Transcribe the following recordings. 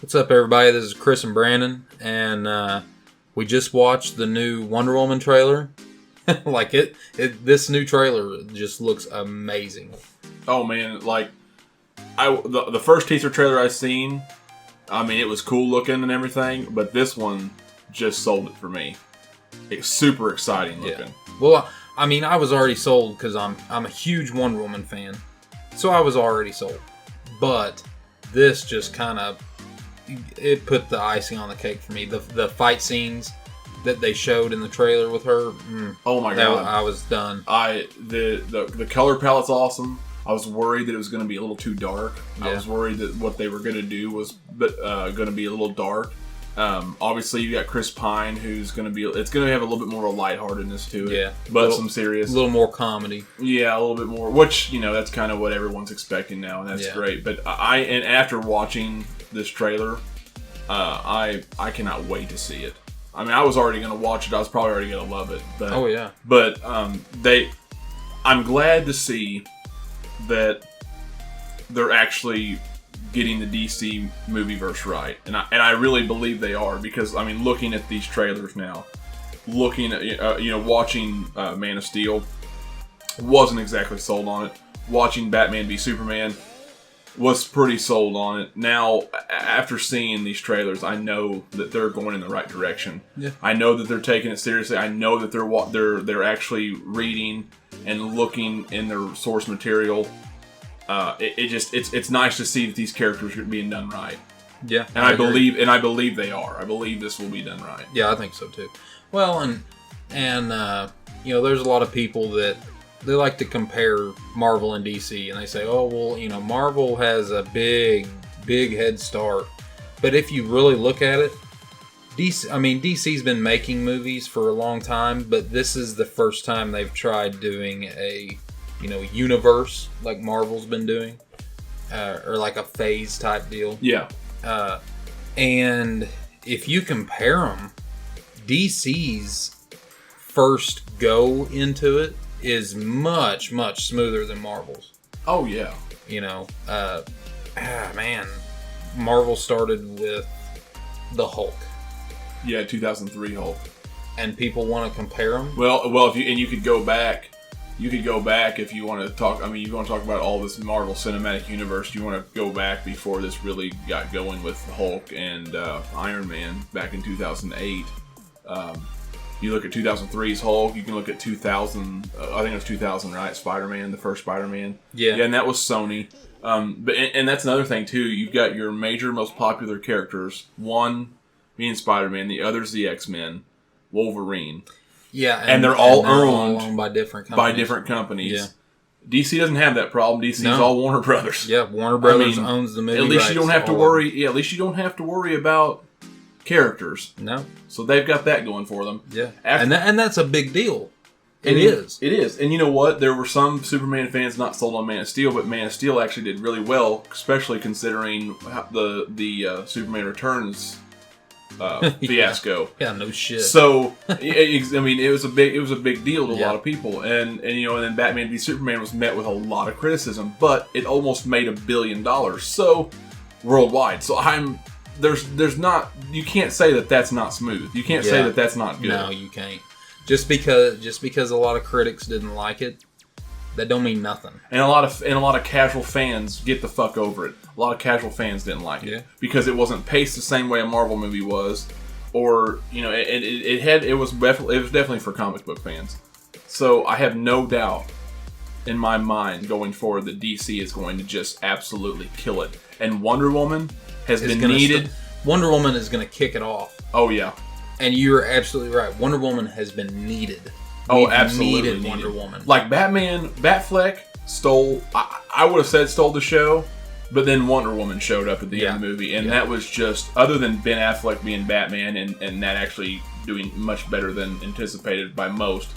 What's up, everybody? This is Chris and Brandon, and we just watched the new Wonder Woman trailer. This new trailer just looks amazing. Oh man, the first teaser trailer I seen, I mean, it was cool looking and everything, but this one just sold it for me. It's super exciting looking. Yeah. Well, I mean, I was already sold because I'm a huge Wonder Woman fan, so I was already sold. But this just kind of put the icing on the cake for me. The fight scenes that they showed in the trailer with her. Oh my god! I was done. The color palette's awesome. I was worried that it was going to be a little too dark. Yeah. I was worried that what they were going to do was going to be a little dark. Obviously, you got Chris Pine, who's going to be. It's going to have a little bit more of a lightheartedness to it. Yeah, but some serious. A little more comedy. Yeah, a little bit more. Which that's kind of what everyone's expecting now, and that's great. But after watching this trailer, I cannot wait to see it. I mean, I was already going to watch it. I was probably already going to love it. But, oh yeah. But I'm glad to see that they're actually getting the DC movieverse right, and I really believe they are, because I mean, looking at these trailers now, looking at watching Man of Steel, wasn't exactly sold on it. Watching Batman v Superman, was pretty sold on it. Now, after seeing these trailers, I know that they're going in the right direction. Yeah. I know that they're taking it seriously. I know that they're actually reading and looking in their source material. It's nice to see that these characters are being done right. Yeah, and I believe they are. I believe this will be done right. Yeah, I think so too. Well, and there's a lot of people that they like to compare Marvel and DC, and they say, oh, well, Marvel has a big head start. But if you really look at it, DC's been making movies for a long time, but this is the first time they've tried doing a, universe like Marvel's been doing, or like a phase type deal. Yeah. And if you compare them, DC's first go into it is much, much smoother than Marvel's. Oh, yeah. Man, Marvel started with the Hulk. Yeah, 2003 Hulk. And people want to compare them? Well, you could go back. You could go back if you want to talk. I mean, you want to talk about all this Marvel Cinematic Universe. You want to go back before this really got going with Hulk and Iron Man back in 2008. You look at 2003's Hulk. You can look at 2000. I think it was 2000, right? Spider-Man, the first Spider-Man. Yeah, and that was Sony. But that's another thing too. You've got your major, most popular characters. One being Spider-Man, the other's the X-Men, Wolverine. Yeah, and they're all owned by different companies. Yeah. DC doesn't have that problem. DC's all Warner Brothers. Yeah, Warner Brothers owns the movie. At least you don't have to worry. Yeah, at least you don't have to worry about characters. No. So they've got that going for them. Yeah, and that's a big deal. It is. It is. And you know what? There were some Superman fans not sold on Man of Steel, but Man of Steel actually did really well, especially considering the Superman Returns fiasco. Yeah, no shit. So it was a big deal to a lot of people, and then Batman v Superman was met with a lot of criticism, but it almost made $1 billion, so worldwide. So there's not, you can't say that that's not smooth. You can't say that that's not good. No, you can't. Just because a lot of critics didn't like it, that don't mean nothing. And a lot of casual fans get the fuck over it. A lot of casual fans didn't like it because it wasn't paced the same way a Marvel movie was, or it was definitely for comic book fans. So I have no doubt in my mind going forward that DC is going to just absolutely kill it, and Wonder Woman has been needed. Wonder Woman is going to kick it off. Oh yeah, and you're absolutely right. Wonder Woman has been needed. Absolutely needed Wonder Woman. Like Batfleck stole. I would have said stole the show, but then Wonder Woman showed up at the end of the movie, and that was just, other than Ben Affleck being Batman and that actually doing much better than anticipated by most,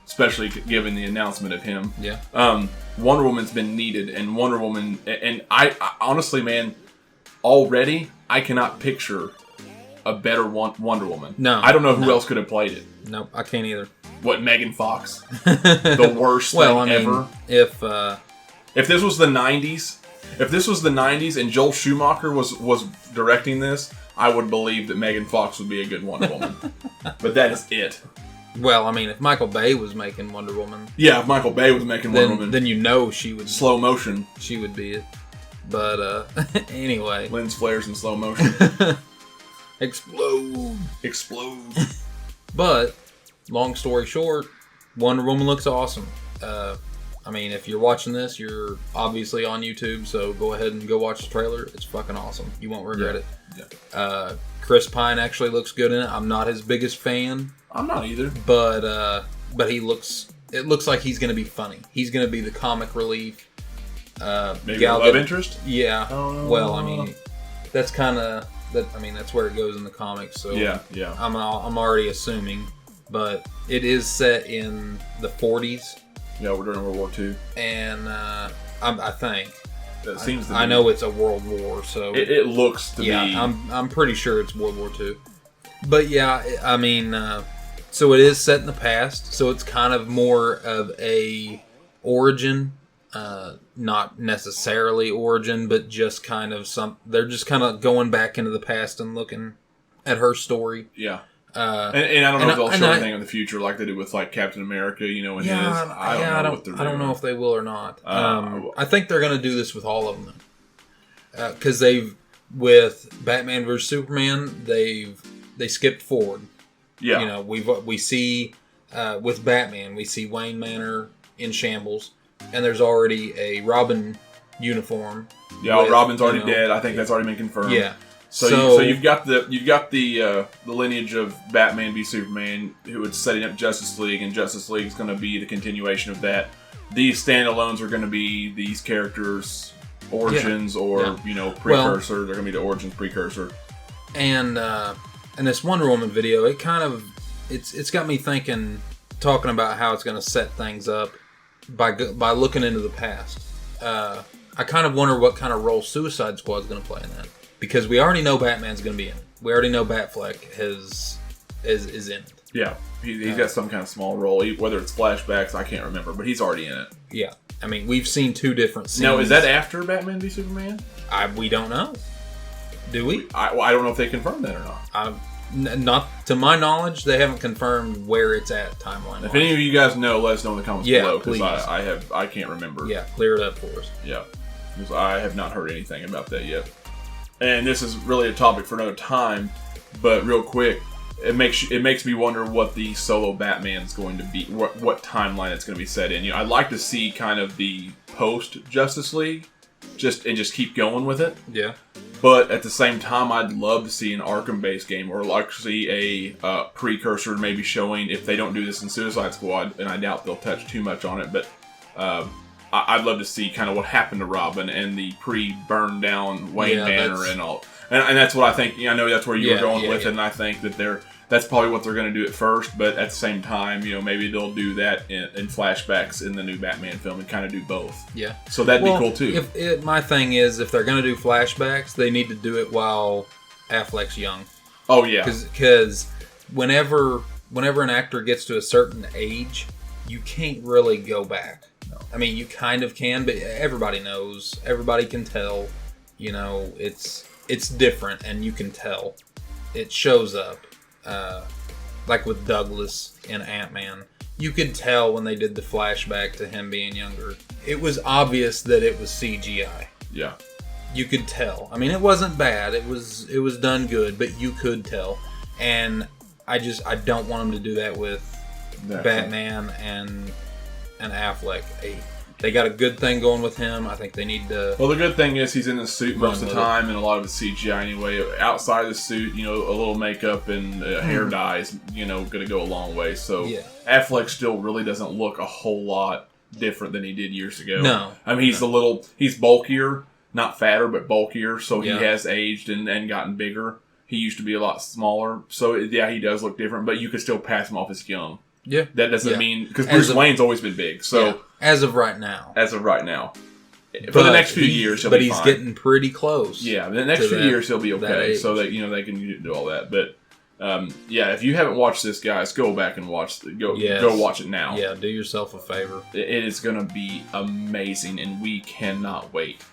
especially given the announcement of him. Yeah. Wonder Woman's been needed, and Wonder Woman, and I honestly, man, already I cannot picture a better Wonder Woman. No. I don't know who else could have played it. No, I can't either. What, Megan Fox? The worst thing ever. If this was the 90s, If this was the '90s and Joel Schumacher was directing this, I would believe that Megan Fox would be a good Wonder Woman. But that is it. Well, I mean, if Michael Bay was making Wonder Woman, Yeah, if Michael Bay was making Wonder Woman, then you know she would slow motion, be it. But anyway, lens flares in slow motion, explode. But long story short, Wonder Woman looks awesome. I mean, if you're watching this, you're obviously on YouTube, so go ahead and go watch the trailer. It's fucking awesome. You won't regret it. Yeah. Chris Pine actually looks good in it. I'm not his biggest fan. I'm not either. But it looks like he's going to be funny. He's going to be the comic relief. Maybe a love interest? Yeah. Well, I mean, that's kind of that's where it goes in the comics. So yeah. I'm already assuming, but it is set in the 40s. Yeah, we're during World War II. And I think that seems to be. I know it's a world war, so it looks to be. Yeah, I'm pretty sure it's World War II. But yeah, I mean, so it is set in the past, so it's kind of more of a origin, not necessarily origin, but just kind of they're just kind of going back into the past and looking at her story. Yeah. And I don't know if they'll show anything in the future like they did with like Captain America, and his. I don't know what they're doing. I don't know if they will or not. I think they're going to do this with all of them, because with Batman vs Superman, they skipped forward. Yeah, we see with Batman, we see Wayne Manor in shambles, and there's already a Robin uniform. Yeah, Robin's already dead. I think that's already been confirmed. Yeah. So you've got the lineage of Batman v Superman, who is setting up Justice League, and Justice League is going to be the continuation of that. These standalones are going to be these characters' origins precursor. They're going to be the origins precursor. And this Wonder Woman video, it kind of it's got me thinking, talking about how it's going to set things up by looking into the past. I kind of wonder what kind of role Suicide Squad is going to play in that. Because we already know Batman's going to be in it. We already know Batfleck is in it. Yeah, he's got some kind of small role. Whether it's flashbacks, I can't remember, but he's already in it. Yeah, I mean, we've seen 2 different scenes. Now, is that after Batman v Superman? We don't know. Do we? I don't know if they confirmed that or not. Not to my knowledge, they haven't confirmed where it's at timeline. If any of you guys know, let us know in the comments below, because please. I can't remember. Yeah, clear it up for us. Yeah, because I have not heard anything about that yet. And this is really a topic for another time, but real quick, it makes me wonder what the solo Batman's going to be, what timeline it's going to be set in. I'd like to see kind of the post Justice League, just keep going with it. Yeah. But at the same time, I'd love to see an Arkham-based game, or like to see a precursor, maybe showing if they don't do this in Suicide Squad, and I doubt they'll touch too much on it, but. I'd love to see kind of what happened to Robin and the pre-burned down Wayne Manor and all. And that's what I think. I know that's where you were going with it, and I think that that's probably what they're going to do at first. But at the same time, maybe they'll do that in flashbacks in the new Batman film and kind of do both. Yeah. So that'd be cool too. My thing is, if they're going to do flashbacks, they need to do it while Affleck's young. Oh yeah. Because whenever an actor gets to a certain age, you can't really go back. I mean, you kind of can, but everybody knows. Everybody can tell. It's different, and you can tell. It shows up. Like with Douglas in Ant-Man. You could tell when they did the flashback to him being younger. It was obvious that it was CGI. Yeah. You could tell. I mean, it wasn't bad. It was done good, but you could tell. And I don't want them to do that with Batman and Affleck. They got a good thing going with him. I think they need to. Well, the good thing is he's in the suit most of the time, and a lot of it's CGI anyway. Outside of the suit, a little makeup and hair dye is, going to go a long way. So Affleck still really doesn't look a whole lot different than he did years ago. No, I mean he's bulkier, not fatter, but bulkier. So he has aged and gotten bigger. He used to be a lot smaller. So he does look different, but you could still pass him off as young. Yeah. That doesn't mean... Because Bruce Wayne's always been big, so... Yeah. As of right now. For the next few years, he'll be fine. But he's getting pretty close. Yeah, the next few years he'll be okay, so that, they can do all that. But, if you haven't watched this, guys, go back and watch go watch it now. Yeah, do yourself a favor. It is going to be amazing, and we cannot wait.